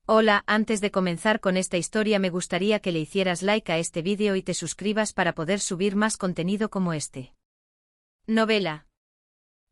Hola, antes de comenzar con esta historia me gustaría que le hicieras like a este vídeo y te suscribas para poder subir más contenido como este. Novela.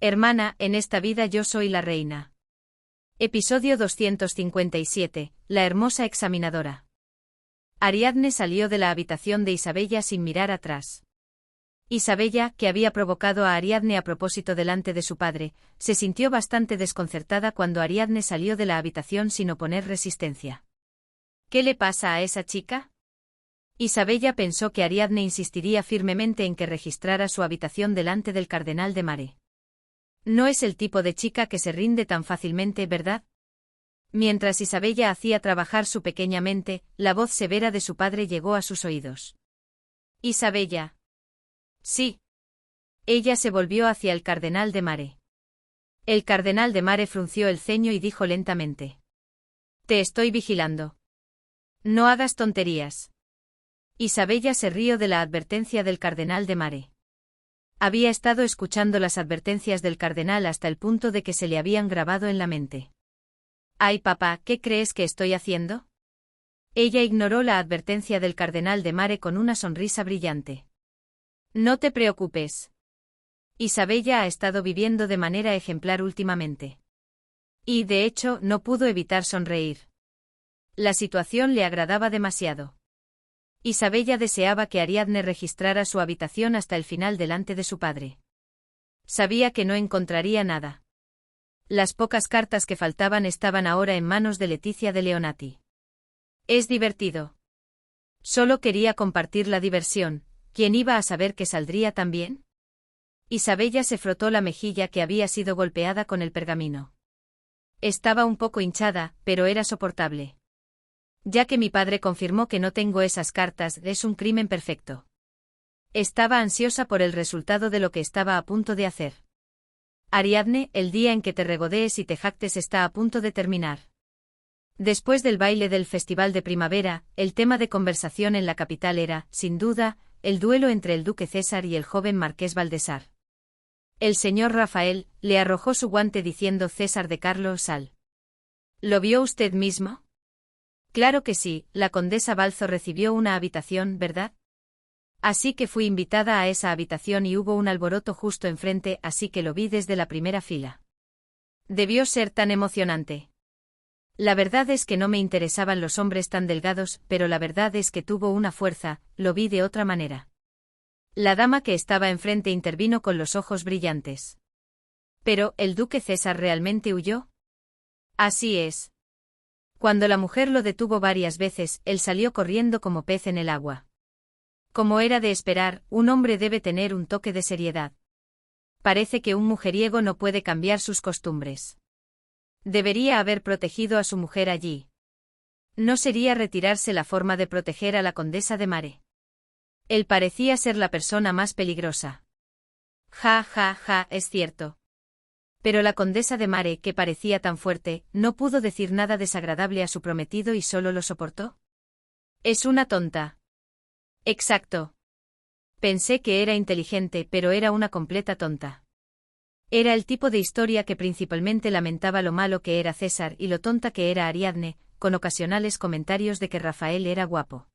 Hermana, en esta vida yo soy la reina. Episodio 257, La hermosa examinadora. Ariadne salió de la habitación de Isabella sin mirar atrás. Isabella, que había provocado a Ariadne a propósito delante de su padre, se sintió bastante desconcertada cuando Ariadne salió de la habitación sin oponer resistencia. ¿Qué le pasa a esa chica? Isabella pensó que Ariadne insistiría firmemente en que registrara su habitación delante del cardenal de Mare. No es el tipo de chica que se rinde tan fácilmente, ¿verdad? Mientras Isabella hacía trabajar su pequeña mente, la voz severa de su padre llegó a sus oídos. Isabella. Sí. Ella se volvió hacia el cardenal de Mare. El cardenal de Mare frunció el ceño y dijo lentamente. Te estoy vigilando. No hagas tonterías. Isabella se rió de la advertencia del cardenal de Mare. Había estado escuchando las advertencias del cardenal hasta el punto de que se le habían grabado en la mente. Ay, papá, ¿qué crees que estoy haciendo? Ella ignoró la advertencia del cardenal de Mare con una sonrisa brillante. No te preocupes. Isabella ha estado viviendo de manera ejemplar últimamente. Y, de hecho, no pudo evitar sonreír. La situación le agradaba demasiado. Isabella deseaba que Ariadne registrara su habitación hasta el final delante de su padre. Sabía que no encontraría nada. Las pocas cartas que faltaban estaban ahora en manos de Leticia de Leonati. Es divertido. Solo quería compartir la diversión. ¿Quién iba a saber que saldría tan bien? Isabella se frotó la mejilla que había sido golpeada con el pergamino. Estaba un poco hinchada, pero era soportable. Ya que mi padre confirmó que no tengo esas cartas, es un crimen perfecto. Estaba ansiosa por el resultado de lo que estaba a punto de hacer. Ariadne, el día en que te regodees y te jactes está a punto de terminar. Después del baile del Festival de Primavera, el tema de conversación en la capital era, sin duda, el duelo entre el duque César y el joven marqués Baldassar. El señor Rafael le arrojó su guante diciendo César de Carlos Sal. ¿Lo vio usted mismo? Claro que sí, la condesa Balzo recibió una habitación, ¿verdad? Así que fui invitada a esa habitación y hubo un alboroto justo enfrente, así que lo vi desde la primera fila. Debió ser tan emocionante. La verdad es que no me interesaban los hombres tan delgados, pero la verdad es que tuvo una fuerza, lo vi de otra manera. La dama que estaba enfrente intervino con los ojos brillantes. ¿Pero el duque César realmente huyó? Así es. Cuando la mujer lo detuvo varias veces, él salió corriendo como pez en el agua. Como era de esperar, un hombre debe tener un toque de seriedad. Parece que un mujeriego no puede cambiar sus costumbres. Debería haber protegido a su mujer allí. ¿No sería retirarse la forma de proteger a la condesa de Mare? Él parecía ser la persona más peligrosa. Ja, ja, ja, es cierto. Pero la condesa de Mare, que parecía tan fuerte, no pudo decir nada desagradable a su prometido y solo lo soportó. Es una tonta. Exacto. Pensé que era inteligente, pero era una completa tonta. Era el tipo de historia que principalmente lamentaba lo malo que era César y lo tonta que era Ariadne, con ocasionales comentarios de que Rafael era guapo.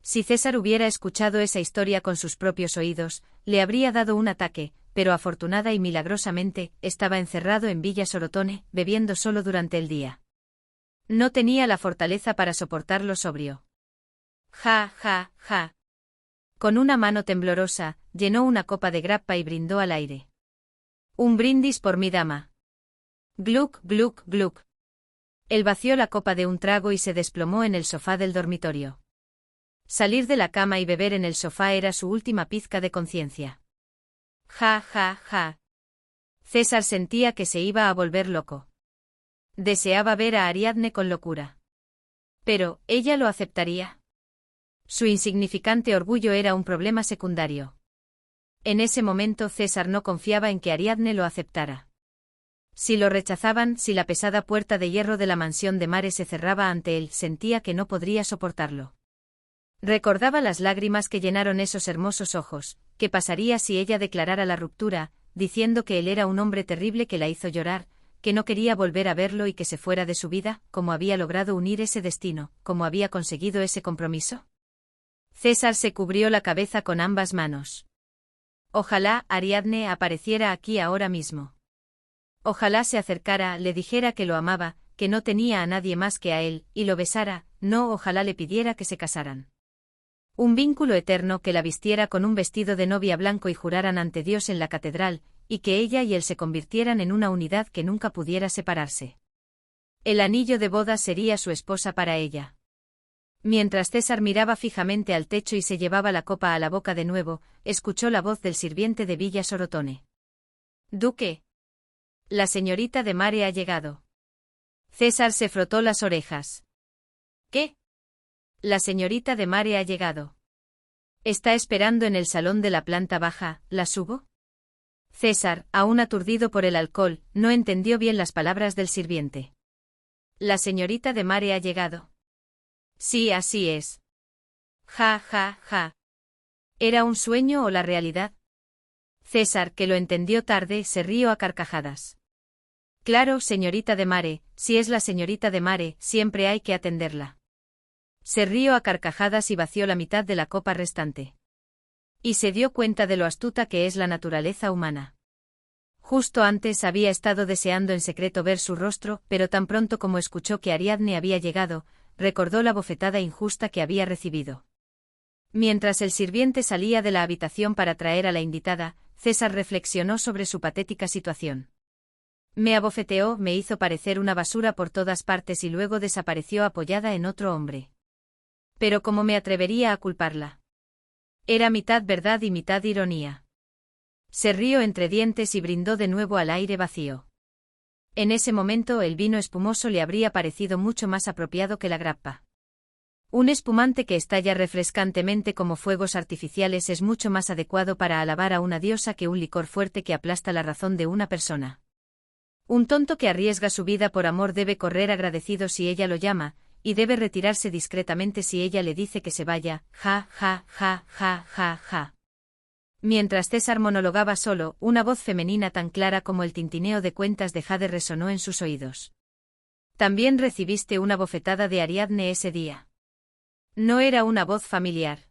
Si César hubiera escuchado esa historia con sus propios oídos, le habría dado un ataque, pero afortunada y milagrosamente, estaba encerrado en Villa Sorotone, bebiendo solo durante el día. No tenía la fortaleza para soportarlo sobrio. Ja, ja, ja. Con una mano temblorosa, llenó una copa de grappa y brindó al aire. Un brindis por mi dama. Gluck, gluck, gluck. Él vació la copa de un trago y se desplomó en el sofá del dormitorio. Salir de la cama y beber en el sofá era su última pizca de conciencia. Ja, ja, ja. César sentía que se iba a volver loco. Deseaba ver a Ariadne con locura. Pero, ¿ella lo aceptaría? Su insignificante orgullo era un problema secundario. En ese momento César no confiaba en que Ariadne lo aceptara. Si lo rechazaban, si la pesada puerta de hierro de la mansión de Mare se cerraba ante él, sentía que no podría soportarlo. Recordaba las lágrimas que llenaron esos hermosos ojos. ¿Qué pasaría si ella declarara la ruptura, diciendo que él era un hombre terrible que la hizo llorar, que no quería volver a verlo y que se fuera de su vida, cómo había logrado unir ese destino, cómo había conseguido ese compromiso. César se cubrió la cabeza con ambas manos. Ojalá Ariadne apareciera aquí ahora mismo. Ojalá se acercara, le dijera que lo amaba, que no tenía a nadie más que a él, y lo besara, no, ojalá le pidiera que se casaran. Un vínculo eterno, que la vistiera con un vestido de novia blanco y juraran ante Dios en la catedral, y que ella y él se convirtieran en una unidad que nunca pudiera separarse. El anillo de boda sería su esposa para ella. Mientras César miraba fijamente al techo y se llevaba la copa a la boca de nuevo, escuchó la voz del sirviente de Villa Sorotone. «Duque. La señorita de Mare ha llegado». César se frotó las orejas. «¿Qué? La señorita de Mare ha llegado. Está esperando en el salón de la planta baja, ¿la subo?» César, aún aturdido por el alcohol, no entendió bien las palabras del sirviente. «La señorita de Mare ha llegado». «Sí, así es». «Ja, ja, ja». ¿Era un sueño o la realidad? César, que lo entendió tarde, se rió a carcajadas. «Claro, señorita de Mare, si es la señorita de Mare, siempre hay que atenderla». Se rió a carcajadas y vació la mitad de la copa restante. Y se dio cuenta de lo astuta que es la naturaleza humana. Justo antes había estado deseando en secreto ver su rostro, pero tan pronto como escuchó que Ariadne había llegado, recordó la bofetada injusta que había recibido. Mientras el sirviente salía de la habitación para traer a la invitada, César reflexionó sobre su patética situación. Me abofeteó, me hizo parecer una basura por todas partes y luego desapareció apoyada en otro hombre. Pero ¿cómo me atrevería a culparla? Era mitad verdad y mitad ironía. Se rió entre dientes y brindó de nuevo al aire vacío. En ese momento el vino espumoso le habría parecido mucho más apropiado que la grappa. Un espumante que estalla refrescantemente como fuegos artificiales es mucho más adecuado para alabar a una diosa que un licor fuerte que aplasta la razón de una persona. Un tonto que arriesga su vida por amor debe correr agradecido si ella lo llama, y debe retirarse discretamente si ella le dice que se vaya, ja, ja, ja, ja, ja, ja. Mientras César monologaba solo, una voz femenina tan clara como el tintineo de cuentas de jade resonó en sus oídos. «También recibiste una bofetada de Ariadne ese día». No era una voz familiar.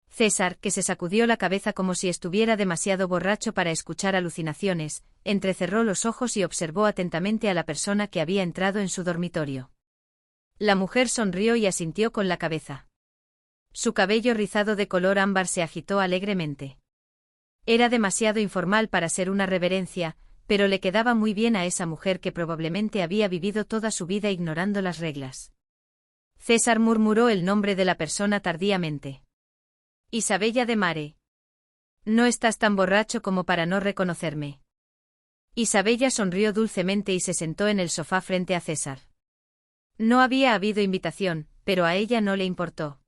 César, que se sacudió la cabeza como si estuviera demasiado borracho para escuchar alucinaciones, entrecerró los ojos y observó atentamente a la persona que había entrado en su dormitorio. La mujer sonrió y asintió con la cabeza. Su cabello rizado de color ámbar se agitó alegremente. Era demasiado informal para ser una reverencia, pero le quedaba muy bien a esa mujer que probablemente había vivido toda su vida ignorando las reglas. César murmuró el nombre de la persona tardíamente. «Isabella de Mare. No estás tan borracho como para no reconocerme». Isabella sonrió dulcemente y se sentó en el sofá frente a César. No había habido invitación, pero a ella no le importó.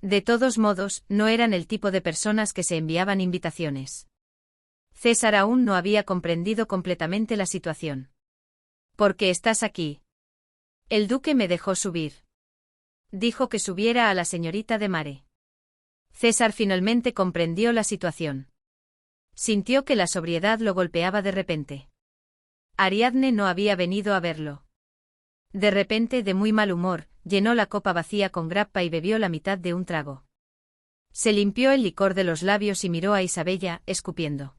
De todos modos, no eran el tipo de personas que se enviaban invitaciones. César aún no había comprendido completamente la situación. «¿Por qué estás aquí?» «El duque me dejó subir. Dijo que subiera a la señorita de Mare». César finalmente comprendió la situación. Sintió que la sobriedad lo golpeaba de repente. Ariadne no había venido a verlo. De repente, de muy mal humor, llenó la copa vacía con grappa y bebió la mitad de un trago. Se limpió el licor de los labios y miró a Isabella, escupiendo.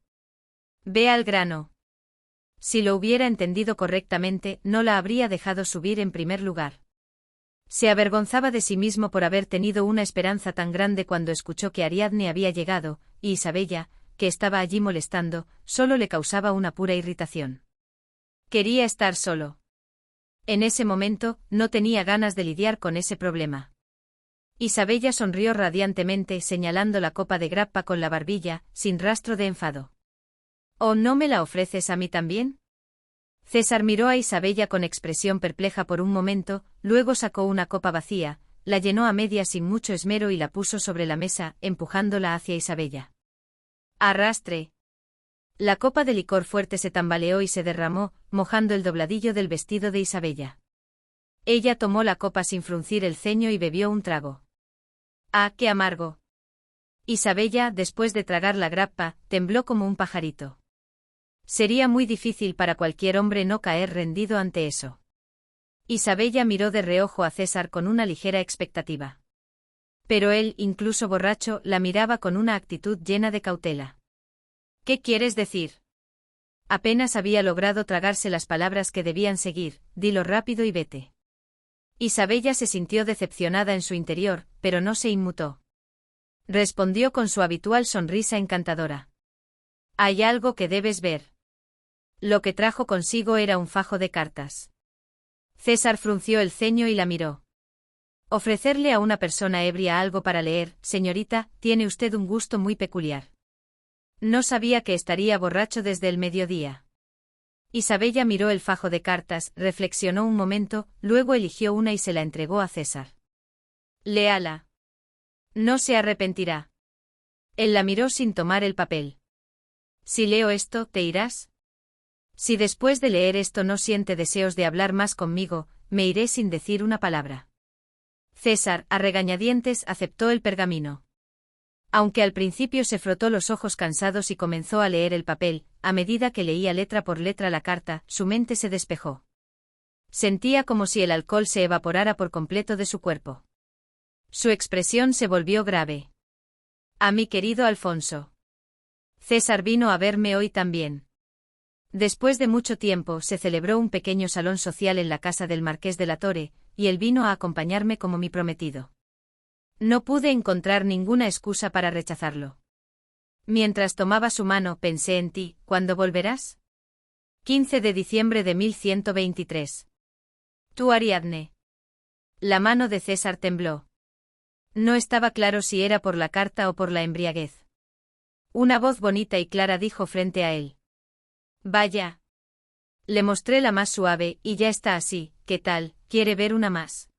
«Ve al grano». Si lo hubiera entendido correctamente, no la habría dejado subir en primer lugar. Se avergonzaba de sí mismo por haber tenido una esperanza tan grande cuando escuchó que Ariadne había llegado, y Isabella, que estaba allí molestando, solo le causaba una pura irritación. Quería estar solo. En ese momento, no tenía ganas de lidiar con ese problema. Isabella sonrió radiantemente, señalando la copa de grappa con la barbilla, sin rastro de enfado. «¿O no me la ofreces a mí también?» César miró a Isabella con expresión perpleja por un momento, luego sacó una copa vacía, la llenó a medias sin mucho esmero y la puso sobre la mesa, empujándola hacia Isabella. «Arrastre». La copa de licor fuerte se tambaleó y se derramó, mojando el dobladillo del vestido de Isabella. Ella tomó la copa sin fruncir el ceño y bebió un trago. «¡Ah, qué amargo!». Isabella, después de tragar la grappa, tembló como un pajarito. Sería muy difícil para cualquier hombre no caer rendido ante eso. Isabella miró de reojo a César con una ligera expectativa. Pero él, incluso borracho, la miraba con una actitud llena de cautela. ¿Qué quieres decir? Apenas había logrado tragarse las palabras que debían seguir, dilo rápido y vete. Isabella se sintió decepcionada en su interior, pero no se inmutó. Respondió con su habitual sonrisa encantadora. Hay algo que debes ver. Lo que trajo consigo era un fajo de cartas. César frunció el ceño y la miró. Ofrecerle a una persona ebria algo para leer, señorita, tiene usted un gusto muy peculiar. No sabía que estaría borracho desde el mediodía. Isabella miró el fajo de cartas, reflexionó un momento, luego eligió una y se la entregó a César. Léala. No se arrepentirá. Él la miró sin tomar el papel. Si leo esto, ¿te irás? Si después de leer esto no siente deseos de hablar más conmigo, me iré sin decir una palabra. César, a regañadientes, aceptó el pergamino. Aunque al principio se frotó los ojos cansados y comenzó a leer el papel, a medida que leía letra por letra la carta, su mente se despejó. Sentía como si el alcohol se evaporara por completo de su cuerpo. Su expresión se volvió grave. A mi querido Alfonso. César vino a verme hoy también. Después de mucho tiempo se celebró un pequeño salón social en la casa del Marqués de la Torre, y él vino a acompañarme como mi prometido. No pude encontrar ninguna excusa para rechazarlo. Mientras tomaba su mano pensé en ti, ¿cuándo volverás? 15 de diciembre de 1123. Tú Ariadne. La mano de César tembló. No estaba claro si era por la carta o por la embriaguez. Una voz bonita y clara dijo frente a él. Vaya. Le mostré la más suave, y ya está así, ¿qué tal? ¿Quiere ver una más?